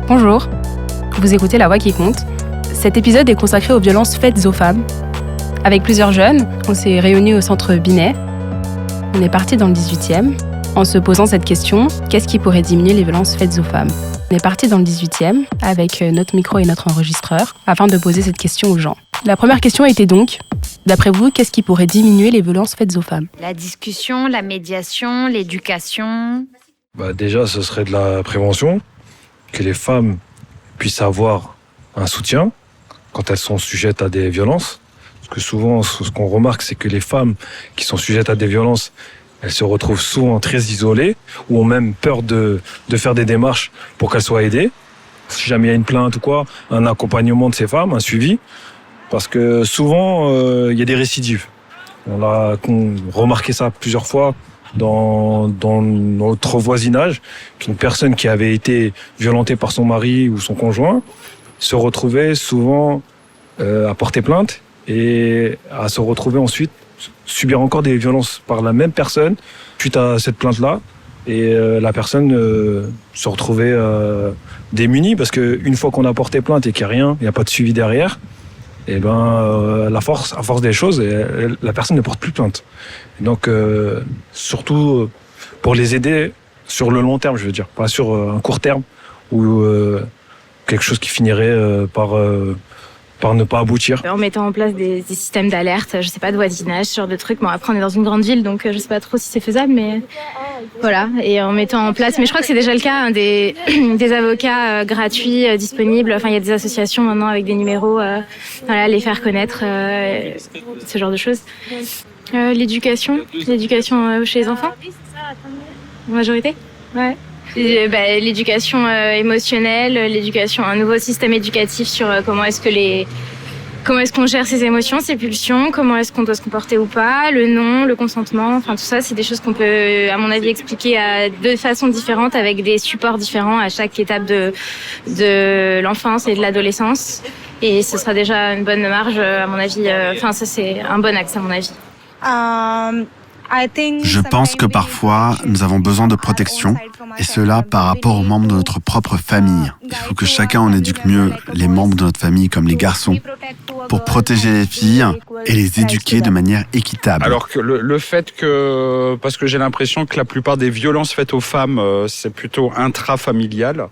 Bonjour, vous écoutez La Voix qui compte. Cet épisode est consacré aux violences faites aux femmes. Avec plusieurs jeunes, on s'est réunis au centre Binet. On est parti dans le 18e en se posant cette question, qu'est-ce qui pourrait diminuer les violences faites aux femmes ? On est parti dans le 18e avec notre micro et notre enregistreur afin de poser cette question aux gens. La première question était donc, d'après vous, qu'est-ce qui pourrait diminuer les violences faites aux femmes ? La discussion, la médiation, l'éducation. Déjà, ce serait de la prévention, que les femmes puissent avoir un soutien quand elles sont sujettes à des violences. Parce que souvent, ce qu'on remarque, c'est que les femmes qui sont sujettes à des violences, elles se retrouvent souvent très isolées ou ont même peur de faire des démarches pour qu'elles soient aidées. Si jamais il y a une plainte ou quoi, un accompagnement de ces femmes, un suivi. Parce que souvent, il y a des récidives. On a remarqué ça plusieurs fois dans notre voisinage, qu'une personne qui avait été violentée par son mari ou son conjoint se retrouvait souvent à porter plainte et à se retrouver ensuite subir encore des violences par la même personne suite à cette plainte-là. Et la personne se retrouvait démunie parce qu'une fois qu'on a porté plainte et qu'il n'y a rien, il n'y a pas de suivi derrière, et à force des choses, la personne ne porte plus plainte. Et donc, surtout pour les aider sur le long terme, je veux dire, pas sur un court terme ou quelque chose qui finirait par ne pas aboutir. En mettant en place des systèmes d'alerte, je sais pas, de voisinage, ce genre de trucs. Bon, après, on est dans une grande ville, donc je sais pas trop si c'est faisable, mais voilà. Et en mettant en place, mais je crois que c'est déjà le cas, des avocats gratuits, disponibles. Enfin, il y a des associations maintenant avec des numéros, les faire connaître, ce genre de choses. L'éducation chez les enfants, en majorité, ouais. L'éducation émotionnelle, l'éducation, un nouveau système éducatif sur comment est-ce qu'on gère ses émotions, ses pulsions, comment est-ce qu'on doit se comporter ou pas, le non, le consentement, enfin tout ça, c'est des choses qu'on peut, à mon avis, expliquer de façon différente avec des supports différents à chaque étape de l'enfance et de l'adolescence. Et ce sera déjà une bonne marge, à mon avis. Ça, c'est un bon axe, à mon avis. Je pense que parfois, nous avons besoin de protection, et cela par rapport aux membres de notre propre famille. Il faut que chacun en éduque mieux les membres de notre famille, comme les garçons, pour protéger les filles et les éduquer de manière équitable. Alors que le fait que, parce que j'ai l'impression que la plupart des violences faites aux femmes, c'est plutôt intrafamilial.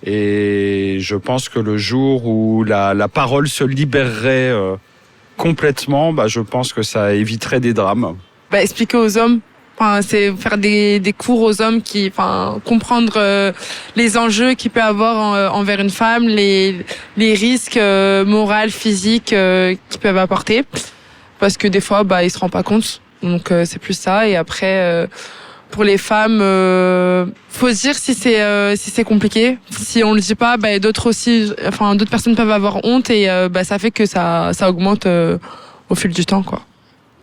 Et je pense que le jour où la parole se libérerait complètement, je pense que ça éviterait des drames. Expliquer aux hommes, c'est faire des cours aux hommes comprendre les enjeux qu'il peut avoir envers une femme, les risques moraux, physiques qu'ils peuvent apporter, parce que des fois ils se rendent pas compte. Donc c'est plus ça. Et après pour les femmes, faut se dire si c'est compliqué. Si on le dit pas, d'autres personnes peuvent avoir honte et ça fait que ça augmente au fil du temps, quoi.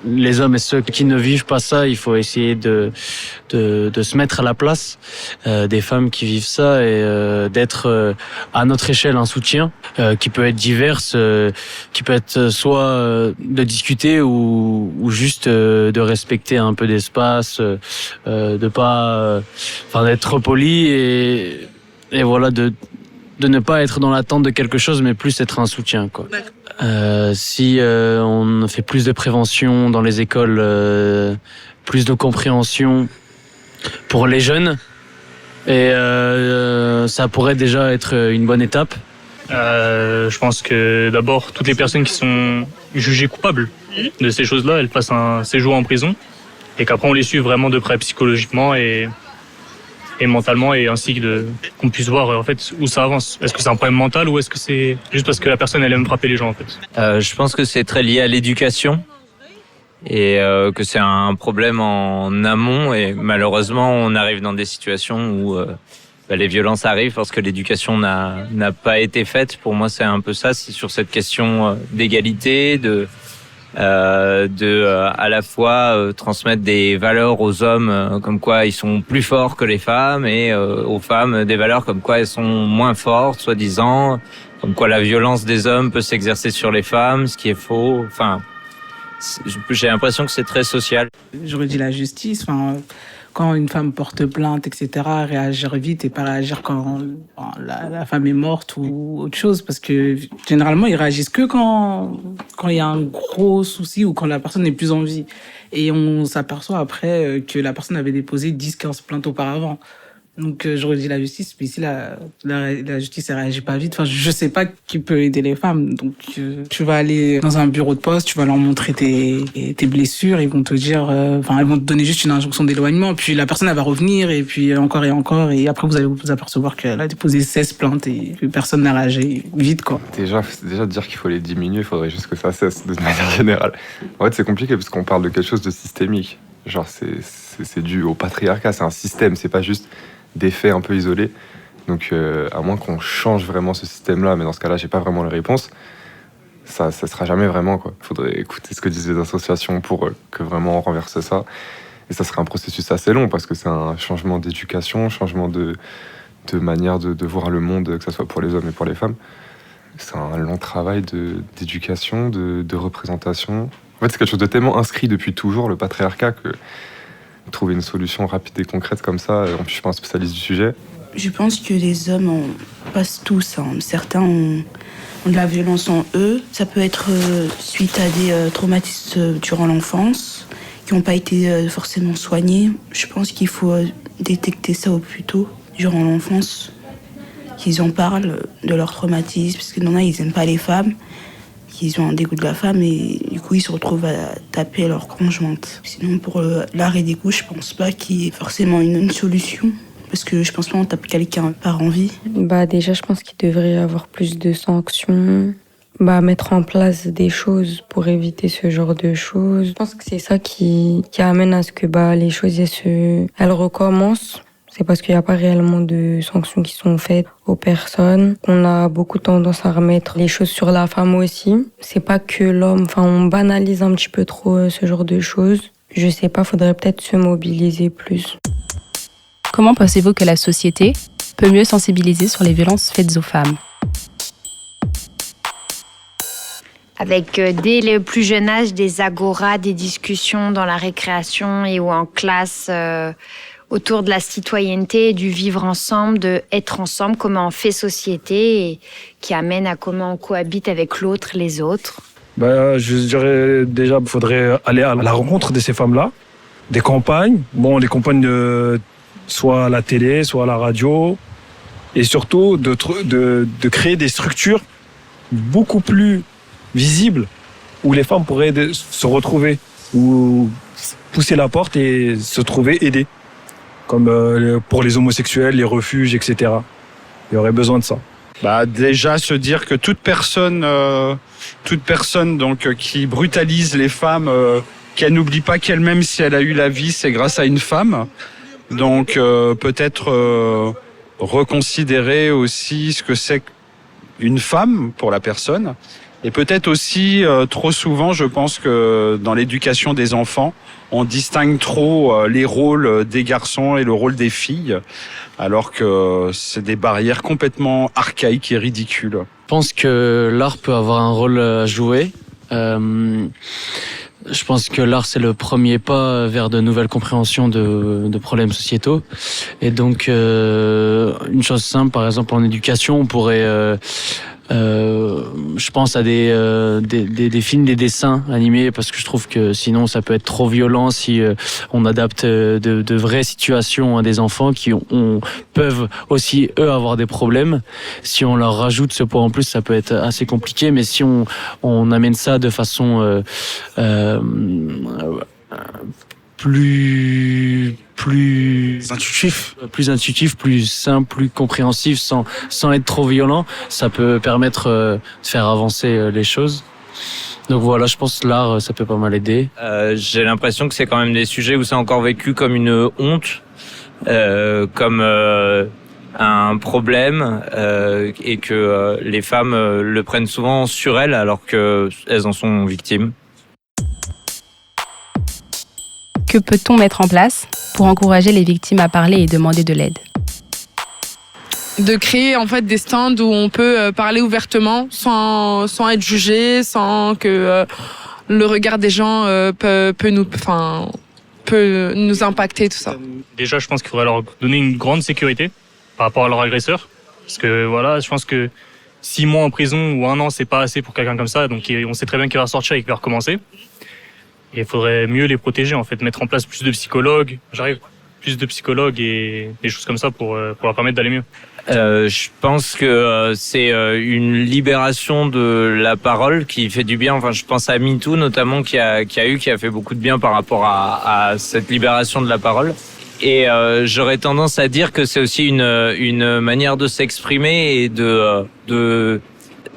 Les hommes et ceux qui ne vivent pas ça, il faut essayer de se mettre à la place des femmes qui vivent ça et d'être à notre échelle un soutien qui peut être divers, qui peut être soit de discuter ou juste de respecter un peu d'espace, de pas, d'être poli et voilà de ne pas être dans l'attente de quelque chose, mais plus être un soutien, quoi. Si on fait plus de prévention dans les écoles, plus de compréhension pour les jeunes, et ça pourrait déjà être une bonne étape. Je pense que d'abord, toutes les personnes qui sont jugées coupables de ces choses-là, elles passent un séjour en prison, et qu'après on les suive vraiment de près psychologiquement et mentalement, et ainsi qu'on puisse voir en fait où ça avance. Est-ce que c'est un problème mental ou est-ce que c'est juste parce que la personne elle aime frapper les gens en fait? Je pense que c'est très lié à l'éducation et que c'est un problème en amont, et malheureusement on arrive dans des situations où les violences arrivent parce que l'éducation n'a pas été faite. Pour moi c'est un peu ça, c'est sur cette question d'égalité, à la fois transmettre des valeurs aux hommes comme quoi ils sont plus forts que les femmes, et aux femmes des valeurs comme quoi elles sont moins fortes, soi-disant, comme quoi la violence des hommes peut s'exercer sur les femmes, ce qui est faux. J'ai l'impression que c'est très social. J'aurais dit la justice. quand une femme porte plainte, etc., réagir vite et pas réagir quand la femme est morte ou autre chose. Parce que généralement, ils réagissent que quand il y a un gros souci ou quand la personne n'est plus en vie. Et on s'aperçoit après que la personne avait déposé 10-15 plaintes auparavant. Donc je redis la justice, mais ici la justice elle réagit pas vite. Enfin, je sais pas qui peut aider les femmes. Donc tu vas aller dans un bureau de poste, tu vas leur montrer tes blessures, ils vont te dire, ils vont te donner juste une injonction d'éloignement. Puis la personne elle va revenir et puis encore et après vous allez vous apercevoir qu'elle a déposé 16 plaintes et que personne n'a réagi vite quoi. Déjà dire qu'il faut les diminuer, il faudrait juste que ça cesse de manière générale. En fait c'est compliqué parce qu'on parle de quelque chose de systémique. Genre c'est dû au patriarcat, c'est un système, c'est pas juste des faits un peu isolés. Donc, à moins qu'on change vraiment ce système-là, mais dans ce cas-là, j'ai pas vraiment les réponses, ça sera jamais vraiment, quoi. Il faudrait écouter ce que disent les associations pour que vraiment on renverse ça. Et ça serait un processus assez long, parce que c'est un changement d'éducation, changement de manière de voir le monde, que ce soit pour les hommes et pour les femmes. C'est un long travail d'éducation, de représentation. En fait, c'est quelque chose de tellement inscrit depuis toujours, le patriarcat, que trouver une solution rapide et concrète comme ça, en plus je suis pas un spécialiste du sujet. Je pense que les hommes en passent tous. Certains ont de la violence en eux. Ça peut être suite à des traumatismes durant l'enfance qui n'ont pas été forcément soignés. Je pense qu'il faut détecter ça au plus tôt, durant l'enfance, qu'ils en parlent de leur traumatisme, parce que non, ils n'aiment pas les femmes. Ils ont un dégoût de la femme et du coup ils se retrouvent à taper leur conjointe. Sinon pour l'arrêt des couches, je pense pas qu'il y ait forcément une solution. Parce que je pense pas qu'on tape quelqu'un par envie. Déjà je pense qu'il devrait y avoir plus de sanctions. Mettre en place des choses pour éviter ce genre de choses. Je pense que c'est ça qui amène à ce que les choses elles recommencent. C'est parce qu'il n'y a pas réellement de sanctions qui sont faites aux personnes. On a beaucoup tendance à remettre les choses sur la femme aussi. C'est pas que l'homme, on banalise un petit peu trop ce genre de choses. Je sais pas, faudrait peut-être se mobiliser plus. Comment pensez-vous que la société peut mieux sensibiliser sur les violences faites aux femmes ? Avec dès le plus jeune âge des agoras, des discussions dans la récréation et ou en classe autour de la citoyenneté, du vivre ensemble, de être ensemble, comment on fait société et qui amène à comment on cohabite avec l'autre, les autres. Je dirais déjà qu'il faudrait aller à la rencontre de ces femmes-là, des campagnes. Les campagnes soit à la télé, soit à la radio, et surtout de créer des structures beaucoup plus visibles où les femmes pourraient se retrouver, ou pousser la porte et se trouver aidées. Comme pour les homosexuels, les refuges, etc. Il y aurait besoin de ça. Déjà se dire que toute personne donc qui brutalise les femmes, qu'elle n'oublie pas qu'elle-même, si elle a eu la vie, c'est grâce à une femme. Donc peut-être reconsidérer aussi ce que c'est qu'une femme pour la personne. Et peut-être aussi, trop souvent, je pense que dans l'éducation des enfants, on distingue trop les rôles des garçons et le rôle des filles, alors que c'est des barrières complètement archaïques et ridicules. Je pense que l'art peut avoir un rôle à jouer. Je pense que l'art, c'est le premier pas vers de nouvelles compréhensions de problèmes sociétaux. Et donc, une chose simple, par exemple, en éducation, on pourrait... je pense à des films, des dessins animés, parce que je trouve que sinon ça peut être trop violent si on adapte de vraies situations à des enfants qui peuvent aussi eux avoir des problèmes. Si on leur rajoute ce poids en plus, ça peut être assez compliqué, mais si on amène ça de façon plus intuitif, plus simple, plus compréhensif, sans être trop violent, ça peut permettre de faire avancer les choses. Donc voilà, je pense que l'art, ça peut pas mal aider. J'ai l'impression que c'est quand même des sujets où c'est encore vécu comme une honte, comme un problème, et que les femmes le prennent souvent sur elles alors qu'elles en sont victimes. Que peut-on mettre en place pour encourager les victimes à parler et demander de l'aide ? De créer en fait des stands où on peut parler ouvertement sans être jugé, sans que le regard des gens peut nous peut nous impacter tout ça. Déjà, je pense qu'il faudrait leur donner une grande sécurité par rapport à leur agresseur. Parce que voilà, je pense que 6 mois en prison ou 1 an, c'est pas assez pour quelqu'un comme ça. Donc on sait très bien qu'il va sortir et qu'il va recommencer. Et il faudrait mieux les protéger, en fait, mettre en place plus de psychologues. Plus de psychologues et des choses comme ça pour leur permettre d'aller mieux. Je pense que c'est une libération de la parole qui fait du bien. Enfin, je pense à MeToo notamment qui a fait beaucoup de bien par rapport à cette libération de la parole. Et j'aurais tendance à dire que c'est aussi une manière de s'exprimer et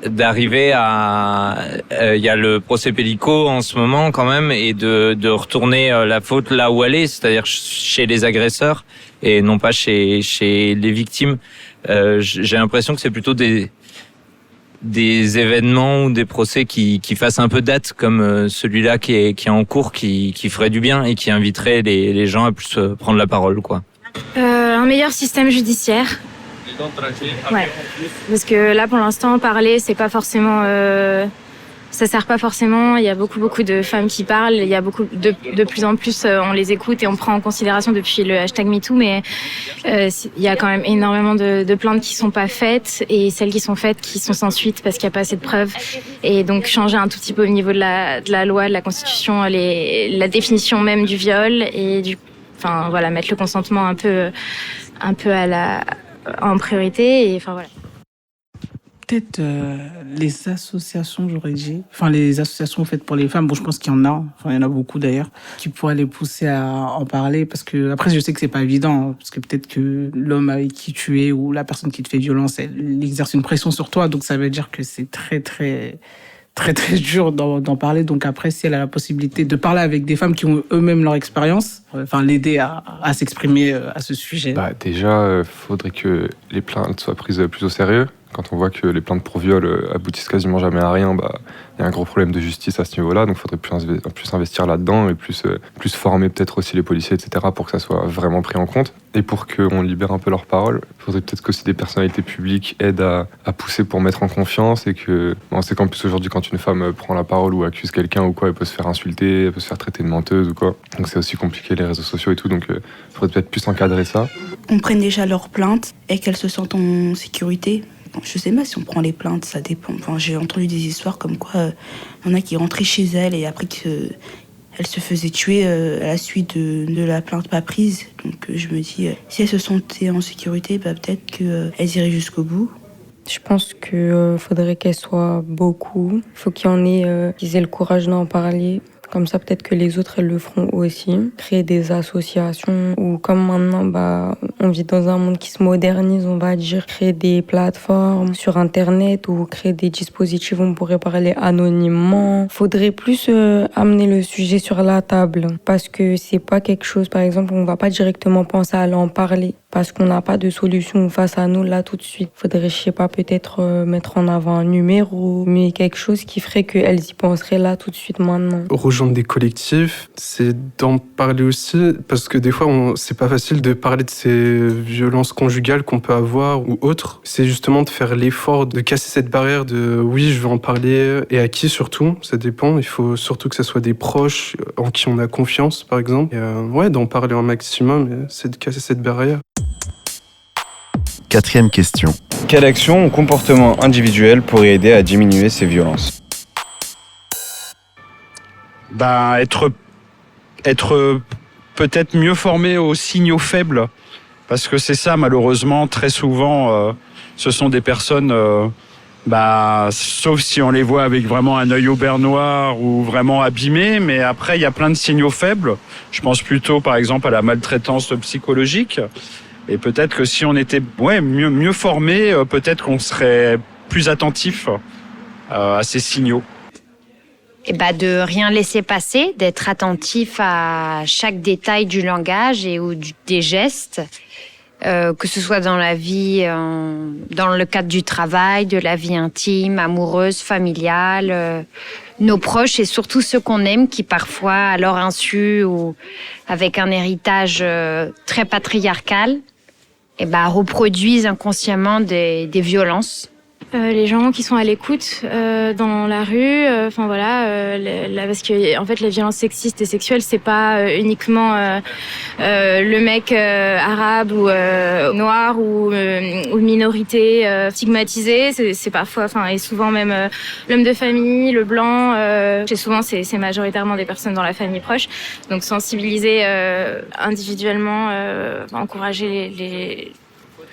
d'arriver à il y a le procès Pellico en ce moment quand même, et de retourner la faute là où elle est, c'est-à-dire chez les agresseurs et non pas chez les victimes. J'ai l'impression que c'est plutôt des événements ou des procès qui fassent un peu date, comme celui-là qui est en cours, qui ferait du bien et qui inviterait les gens à plus prendre la parole, quoi. Un meilleur système judiciaire. Ouais. Parce que là, pour l'instant, parler, c'est pas forcément, ça sert pas forcément. Il y a beaucoup de femmes qui parlent. Il y a de plus en plus, on les écoute et on prend en considération depuis le hashtag MeToo. Mais il y a quand même énormément de plaintes qui sont pas faites, et celles qui sont faites qui sont sans suite parce qu'il n'y a pas assez de preuves. Et donc changer un tout petit peu au niveau de la loi, de la Constitution, la définition même du viol et enfin voilà, mettre le consentement un peu en priorité, et enfin voilà. Peut-être les associations, j'aurais dit. Enfin, les associations faites pour les femmes. Bon, je pense qu'il y en a. Enfin, il y en a beaucoup d'ailleurs, qui pourraient les pousser à en parler. Parce que, après, je sais que c'est pas évident. Hein, parce que peut-être que l'homme avec qui tu es ou la personne qui te fait violence, elle exerce une pression sur toi. Donc, ça veut dire que c'est très dur d'en parler. Donc après, si elle a la possibilité de parler avec des femmes qui ont eux-mêmes leur expérience, enfin l'aider à s'exprimer à ce sujet. Déjà, faudrait que les plaintes soient prises plus au sérieux. Quand on voit que les plaintes pour viol aboutissent quasiment jamais à rien, il y a un gros problème de justice à ce niveau-là. Donc il faudrait plus investir là-dedans et plus former peut-être aussi les policiers, etc., pour que ça soit vraiment pris en compte. Et pour qu'on libère un peu leur parole, il faudrait peut-être qu'aussi des personnalités publiques aident à pousser pour mettre en confiance. Et que on sait qu'en plus aujourd'hui, quand une femme prend la parole ou accuse quelqu'un ou quoi, elle peut se faire insulter, elle peut se faire traiter de menteuse ou quoi. Donc c'est aussi compliqué, les réseaux sociaux et tout. Donc il faudrait peut-être plus encadrer ça. On prenne déjà leurs plaintes et qu'elles se sentent en sécurité. Bon, je sais pas si on prend les plaintes, ça dépend. Enfin, j'ai entendu des histoires comme quoi il y en a qui rentraient chez elles et après qu'elles se faisaient tuer à la suite de la plainte pas prise. Donc je me dis, si elles se sentaient en sécurité, peut-être qu'elles iraient jusqu'au bout. Je pense qu'il faudrait qu'elles soient beaucoup. Il faut qu'il y en ait qui aient le courage d'en parler. Comme ça, peut-être que les autres, elles le feront aussi. Créer des associations ou comme maintenant, on vit dans un monde qui se modernise, on va dire. Créer des plateformes sur Internet ou créer des dispositifs où on pourrait parler anonymement. Faudrait plus amener le sujet sur la table parce que c'est pas quelque chose, par exemple, on va pas directement penser à aller en parler parce qu'on n'a pas de solution face à nous là tout de suite. Faudrait, je sais pas, peut-être mettre en avant un numéro, mais quelque chose qui ferait qu'elles y penseraient là tout de suite maintenant. Rejoindre des collectifs, c'est d'en parler aussi, parce que des fois, c'est pas facile de parler de ces violences conjugales qu'on peut avoir ou autres. C'est justement de faire l'effort de casser cette barrière de oui, je veux en parler, et à qui surtout, ça dépend. Il faut surtout que ce soit des proches en qui on a confiance, par exemple. Et d'en parler un maximum, c'est de casser cette barrière. 4e question. Quelle action ou comportement individuel pourrait aider à diminuer ces violences ? Être peut-être mieux formé aux signaux faibles, parce que c'est ça, malheureusement, très souvent, ce sont des personnes, sauf si on les voit avec vraiment un œil au beurre noir ou vraiment abîmés, mais après, il y a plein de signaux faibles. Je pense plutôt, par exemple, à la maltraitance psychologique. Et peut-être que si on était mieux formé, peut-être qu'on serait plus attentif à ces signaux. Et de rien laisser passer, d'être attentif à chaque détail du langage et ou des gestes, que ce soit dans la vie, dans le cadre du travail, de la vie intime, amoureuse, familiale, nos proches et surtout ceux qu'on aime qui parfois, à leur insu ou avec un héritage très patriarcal, reproduisent inconsciemment des violences. les gens qui sont à l'écoute dans la rue, enfin voilà, parce que en fait les violences sexistes et sexuelles c'est pas uniquement le mec arabe ou noir ou minorité stigmatisée, c'est parfois, enfin et souvent même l'homme de famille, le blanc, et souvent c'est majoritairement des personnes dans la famille proche, donc sensibiliser individuellement, encourager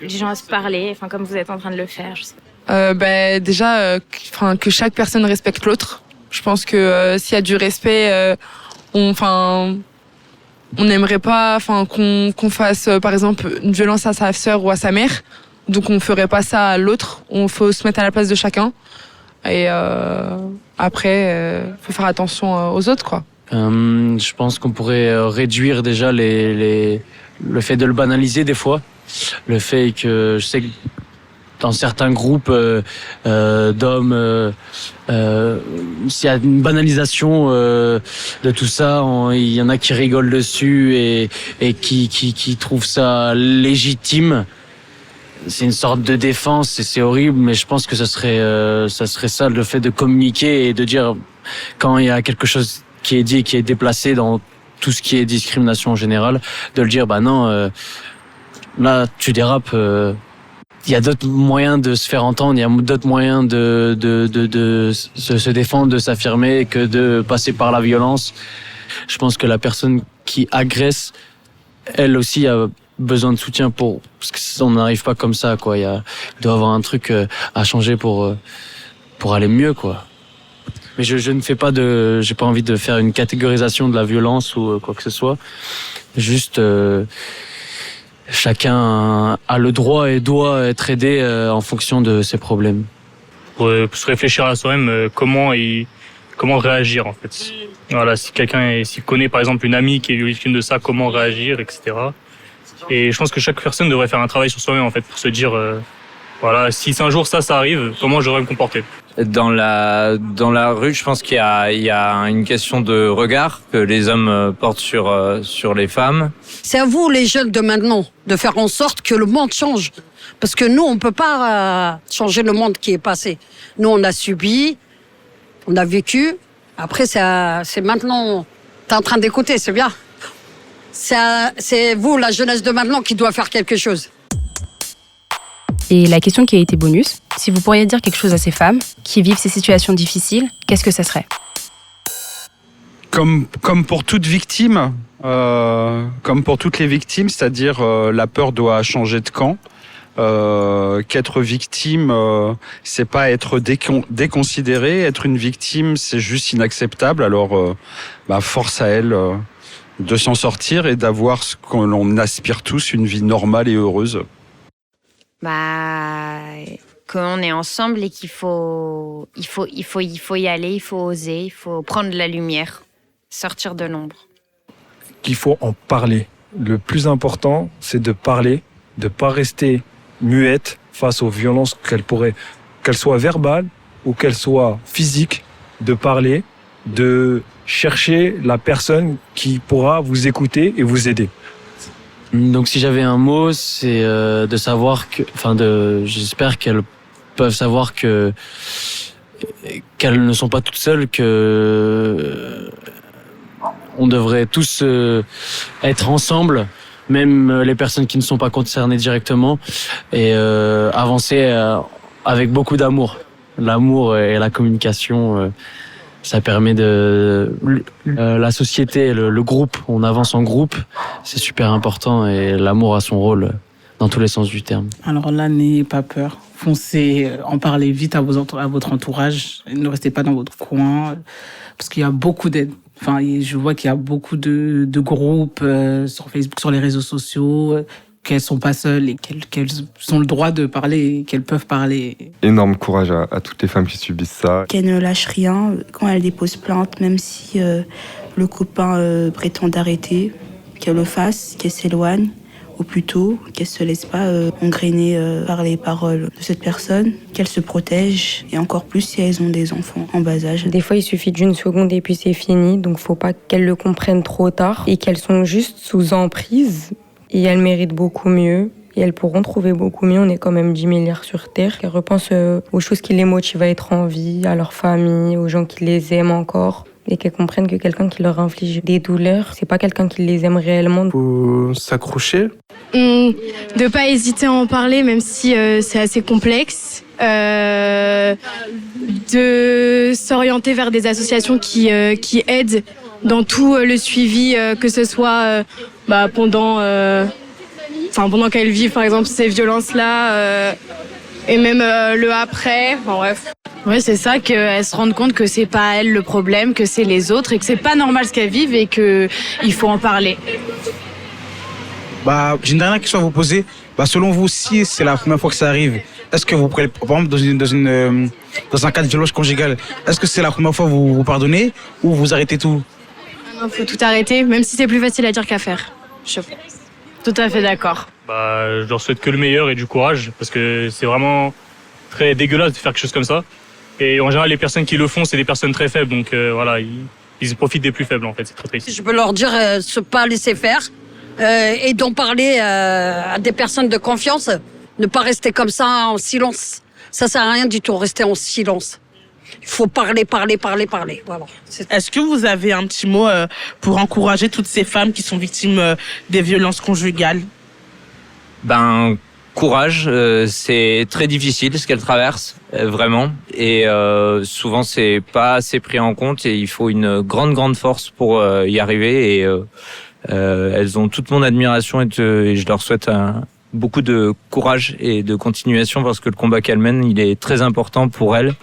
les gens à se parler, enfin comme vous êtes en train de le faire, je sais pas. Déjà, que chaque personne respecte l'autre. Je pense que s'il y a du respect, on n'aimerait pas, qu'on fasse par exemple une violence à sa sœur ou à sa mère. Donc on ferait pas ça à l'autre. On faut se mettre à la place de chacun. Et après, faut faire attention aux autres, quoi. Je pense qu'on pourrait réduire déjà le fait de le banaliser des fois. Le fait que je sais que dans certains groupes d'hommes, s'il y a une banalisation de tout ça, il y en a qui rigolent dessus et qui trouvent ça légitime. C'est une sorte de défense et c'est horrible, mais je pense que ça serait ça, le fait de communiquer et de dire quand il y a quelque chose qui est dit et qui est déplacé dans tout ce qui est discrimination en général, de le dire non, là tu dérapes. Il y a d'autres moyens de se faire entendre, il y a d'autres moyens de se défendre, de s'affirmer que de passer par la violence. Je pense que la personne qui agresse, elle aussi a besoin de soutien parce qu'on n'arrive pas comme ça, quoi. Il doit y avoir un truc à changer pour aller mieux, quoi. Mais je ne fais pas j'ai pas envie de faire une catégorisation de la violence ou quoi que ce soit. Juste, chacun a le droit et doit être aidé en fonction de ses problèmes. Pour se réfléchir à soi-même, comment réagir en fait. Voilà, si quelqu'un s'il connaît par exemple une amie qui est victime de ça, comment réagir, etc. Et je pense que chaque personne devrait faire un travail sur soi-même en fait pour se dire voilà, si un jour ça arrive, comment je devrais me comporter. Dans la rue, je pense qu'il y a une question de regard que les hommes portent sur les femmes. C'est à vous, les jeunes de maintenant, de faire en sorte que le monde change. Parce que nous, on peut pas changer le monde qui est passé. Nous, on a subi, on a vécu. Après, c'est maintenant, t'es en train d'écouter, c'est bien. C'est vous, la jeunesse de maintenant, qui doit faire quelque chose. Et la question qui a été bonus, si vous pourriez dire quelque chose à ces femmes qui vivent ces situations difficiles, qu'est-ce que ça serait ? Comme pour toute victime, comme pour toutes les victimes, c'est-à-dire la peur doit changer de camp. Qu'être victime, c'est pas être déconsidéré. Être une victime, c'est juste inacceptable. Alors, force à elle de s'en sortir et d'avoir ce qu'on aspire tous, une vie normale et heureuse. Qu'on est ensemble et qu'il faut y aller, il faut oser, il faut prendre la lumière, sortir de l'ombre. Qu'il faut en parler. Le plus important, c'est de parler, de pas rester muette face aux violences qu'elles soient verbales ou qu'elles soient physiques, de parler, de chercher la personne qui pourra vous écouter et vous aider. Donc si j'avais un mot, c'est de savoir j'espère qu'elles peuvent savoir qu'elles ne sont pas toutes seules, que on devrait tous être ensemble, même les personnes qui ne sont pas concernées directement, et avancer avec beaucoup d'amour. L'amour et la communication, ça permet la société, le groupe, on avance en groupe, c'est super important et l'amour a son rôle dans tous les sens du terme. Alors là, n'ayez pas peur, foncez, en parlez vite à votre entourage, ne restez pas dans votre coin, parce qu'il y a beaucoup d'aide. Enfin, je vois qu'il y a beaucoup de groupes sur Facebook, sur les réseaux sociaux, qu'elles sont pas seules et qu'elles ont le droit de parler, qu'elles peuvent parler. Énorme courage à toutes les femmes qui subissent ça. Qu'elles ne lâchent rien quand elles déposent plainte, même si le copain prétend d'arrêter, qu'elles le fassent, qu'elles s'éloignent, ou plutôt qu'elles se laissent pas engrainer par les paroles de cette personne, qu'elles se protègent, et encore plus si elles ont des enfants en bas âge. Des fois, il suffit d'une seconde et puis c'est fini, donc faut pas qu'elles le comprennent trop tard et qu'elles sont juste sous emprise. Et elles méritent beaucoup mieux. Et elles pourront trouver beaucoup mieux. On est quand même 10 milliards sur Terre. Qu'elles repensent aux choses qui les motivent à être en vie, à leur famille, aux gens qui les aiment encore. Et qu'elles comprennent que quelqu'un qui leur inflige des douleurs, c'est pas quelqu'un qui les aime réellement. Faut s'accrocher. De pas hésiter à en parler, même si c'est assez complexe. De s'orienter vers des associations qui aident dans tout le suivi, que ce soit pendant qu'elles vivent, par exemple, ces violences-là, et même le après. Enfin, bref. Ouais, c'est ça, qu'elles se rendent compte que c'est pas elles le problème, que c'est les autres et que c'est pas normal ce qu'elles vivent et qu'il faut en parler. J'ai une dernière question à vous poser. Selon vous, si c'est la première fois que ça arrive, est-ce que vous prenez, par exemple, dans un cas de violence conjugale, est-ce que c'est la première fois que vous pardonnez ou vous arrêtez tout? Il faut tout arrêter, même si c'est plus facile à dire qu'à faire. Je pense. Tout à fait d'accord. Je leur souhaite que le meilleur et du courage, parce que c'est vraiment très dégueulasse de faire quelque chose comme ça. Et en général, les personnes qui le font, c'est des personnes très faibles, donc voilà, ils profitent des plus faibles en fait, c'est très triste. Je peux leur dire ne pas laisser faire et d'en parler à des personnes de confiance, ne pas rester comme ça en silence. Ça sert à rien du tout, rester en silence. Il faut parler. Voilà. Est-ce que vous avez un petit mot pour encourager toutes ces femmes qui sont victimes des violences conjugales? Courage, c'est très difficile ce qu'elles traversent, vraiment. Et souvent, c'est pas assez pris en compte et il faut une grande force pour y arriver. Et elles ont toute mon admiration et je leur souhaite beaucoup de courage et de continuation parce que le combat qu'elles mènent, il est très important pour elles,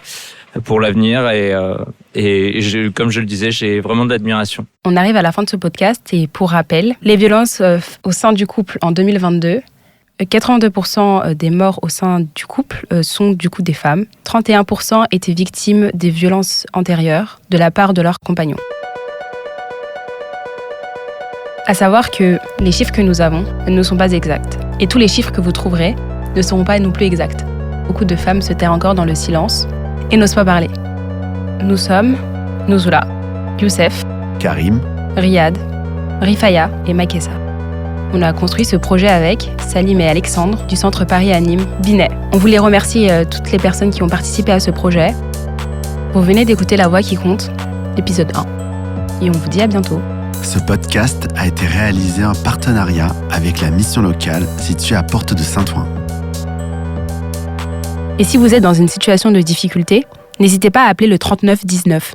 pour l'avenir. Et comme je le disais, j'ai vraiment de l'admiration. On arrive à la fin de ce podcast et pour rappel, les violences au sein du couple en 2022, 82% des morts au sein du couple sont du coup des femmes. 31% étaient victimes des violences antérieures de la part de leurs compagnons. À savoir que les chiffres que nous avons ne sont pas exacts. Et tous les chiffres que vous trouverez ne seront pas non plus exacts. Beaucoup de femmes se terrent encore dans le silence et n'osent pas parler. Nous sommes Nouzoula, Youssef, Karim, Riyad, Rifaya et Makessa. On a construit ce projet avec Salim et Alexandre du Centre Paris à Nîmes, Binet. On voulait remercier toutes les personnes qui ont participé à ce projet. Vous venez d'écouter La Voix qui compte, l'épisode 1. Et on vous dit à bientôt. Ce podcast a été réalisé en partenariat avec la mission locale située à Porte de Saint-Ouen. Et si vous êtes dans une situation de difficulté, n'hésitez pas à appeler le 39 19.